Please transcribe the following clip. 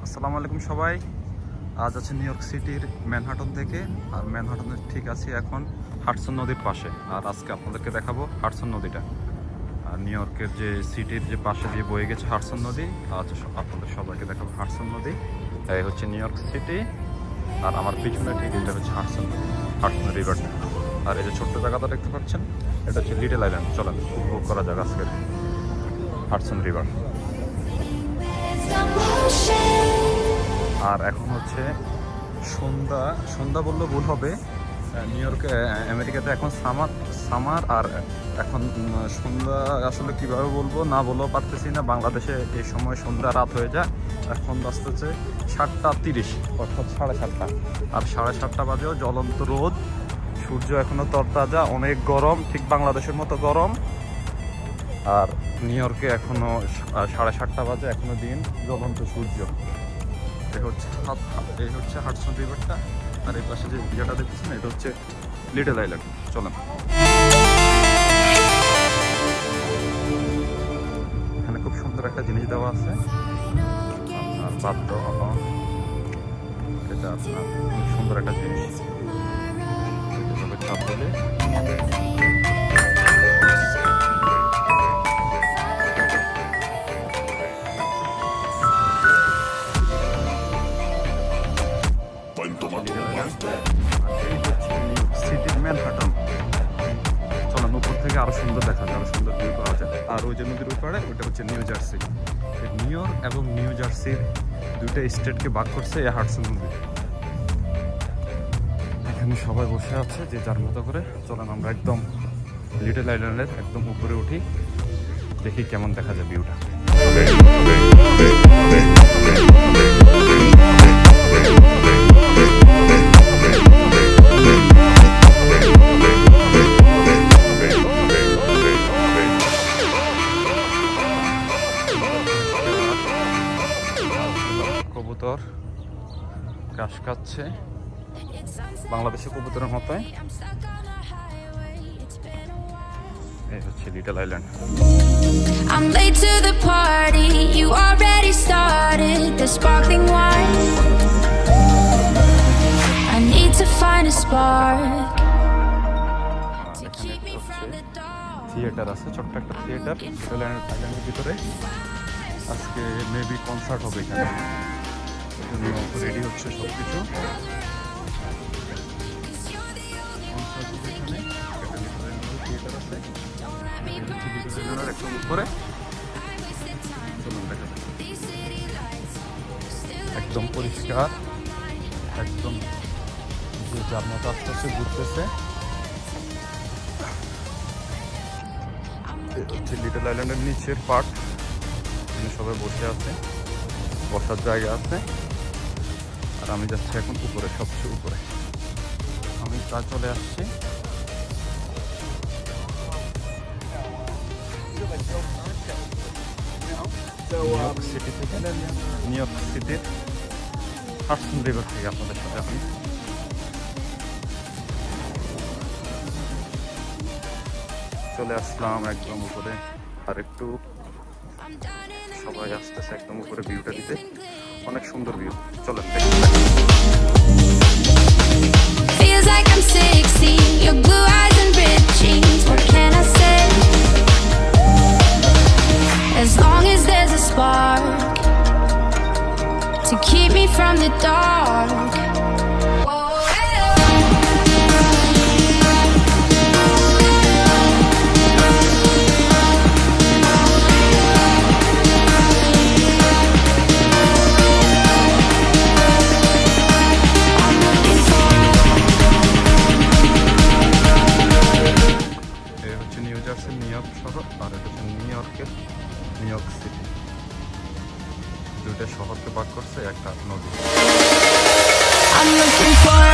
আসসালামু আলাইকুম সবাই। আজ আছে নিউ ইয়র্ক সিটির ম্যানহাটন থেকে, আর ম্যানহাটনের ঠিক আছে এখন হাডসন নদীর পাশে। আর আজকে আপনাদেরকে দেখাবো হাডসন নদীটা। আর নিউ ইয়র্কের যে সিটির যে পাশে দিয়ে বয়ে গেছে হাডসন নদী, আজ আপনাদের সবাইকে দেখাবো হাডসন নদী। এই হচ্ছে নিউ ইয়র্ক সিটি, আর আমার পিছনে ঠিক এটা হচ্ছে হাডসন নদী, হাডসন রিভারটা। আর এই যে ছোট্ট জায়গাটা দেখতে পাচ্ছেন, এটা হচ্ছে লিটল আইল্যান্ড। চলেন উপভোগ করা যাক আজকের হাডসন রিভার। আর এখন হচ্ছে সন্ধ্যা বললে ভুল হবে। নিউ ইয়র্কে আমেরিকাতে এখন সামার আর এখন সন্ধ্যা আসলে কীভাবে বলবো না বলতেও পারতেছি না। বাংলাদেশে এই সময় সন্ধ্যা রাত হয়ে যায়। এখন বাজতেছে 7:30 অর্থাৎ 7:30। আর 7:30 বাজেও জ্বলন্ত রোদ, সূর্য এখনও তরতাজা, অনেক গরম, ঠিক বাংলাদেশের মতো গরম। আর নিউ ইয়র্কে এখনও 7:30 বাজে, এখনও দিন, জ্বলন্ত সূর্য। এই হচ্ছে হাডসন রিভারটা। আর এই পাশে যে জায়গাটা দেখতেছেন এটা হচ্ছে লিটল আইল্যান্ড। চলেন, এখানে খুব সুন্দর একটা জিনিস দেওয়া আছে, আপনার বাদ্য, এটা আপনার খুব সুন্দর একটা জিনিস। চাপ দিলে সিটির ম্যানহাটন। চলেন উপর থেকে আরো সুন্দর দেখা যায়, আরো সুন্দর ভিউ পাওয়া যায়। আর ওই যে নদীর ওপারে ওটা হচ্ছে নিউ জার্সি। নিউ ইয়র্ক এবং নিউ জার্সির দুইটা স্টেটকে ভাগ করছে এই হাডসন নদী। এখানে সবাই বসে আছে যে যার মতো করে। চলেন আমরা একদম লিটল আইল্যান্ডের একদম উপরে উঠি, দেখি কেমন দেখা যায় ভিউটা। কবুতর ঘাস খাচ্ছে, বাংলাদেশের কবুতরের মতোই। এই হচ্ছে little island. I'm late to the party, you already started the sparkling wine. I need to find a spark to keep me from the dark. Theatre আছে, ছোট্ট একটা থিয়েটার লিটল আইল্যান্ডের ভিতরে। আজকে মেবি কনসার্ট হবে এখানে, রেডি হচ্ছে সব কিছু। একদম পরিষ্কার, একদম যে যার মতো আস্তে আস্তে ঘুরতেছে। হচ্ছে লিটল আইল্যান্ডের নিচের পার্ট, এখানে সবাই বসে আছে, বসার জায়গা আছে। আর আমি যাচ্ছি এখন উপরে, সবচেয়ে উপরে। আমি তা চলে আসছি। নিউ ইয়র্ক সিটি থেকে, নিউ ইয়র্ক সিটির হাডসন রিভার থেকে আপনাদের সাথে আমি চলে আসলাম একদম উপরে। আর একটু সবাই আসতেছে একদম উপরে ভিউটা দিতে, অনেক সুন্দর ভিউ। চলেন দেখি। Feels like I'm 16, your blue eyes and ripped jeans. What can I say? As long as there's a spark to keep me from the dark. New York শহর, আর এটা হচ্ছে নিউ ইয়র্কের নিউ ইয়র্ক সিটি। দুইটা শহরকে ভাগ করছে একটা নদী। I'm looking for